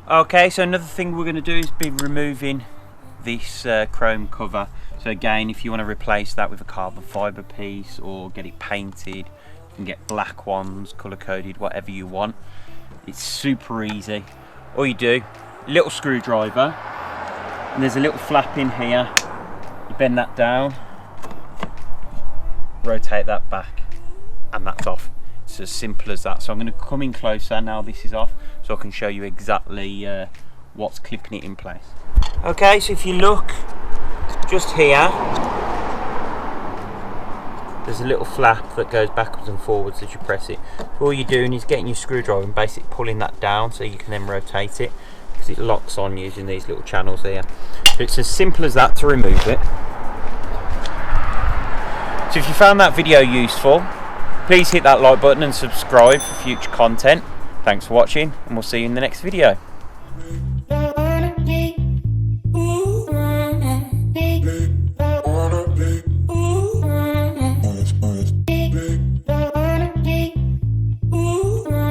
Okay, so another thing we're going to do is be removing this chrome cover. So again, if you want to replace that with a carbon fibre piece or get it painted, you can get black ones, colour coded, whatever you want. It's super easy. All you do, little screwdriver, and there's a little flap in here. You bend that down, rotate that back, and that's off. It's as simple as that. So I'm going to come in closer now this is off, so I can show you exactly what's clipping it in place. Okay, so if you look just here, there's a little flap that goes backwards and forwards as you press it. So all you're doing is getting your screwdriver and basically pulling that down so you can then rotate it, because it locks on using these little channels here. So it's as simple as that to remove it. So if you found that video useful, please hit that like button and subscribe for future content. Thanks for watching, and we'll see you in the next video.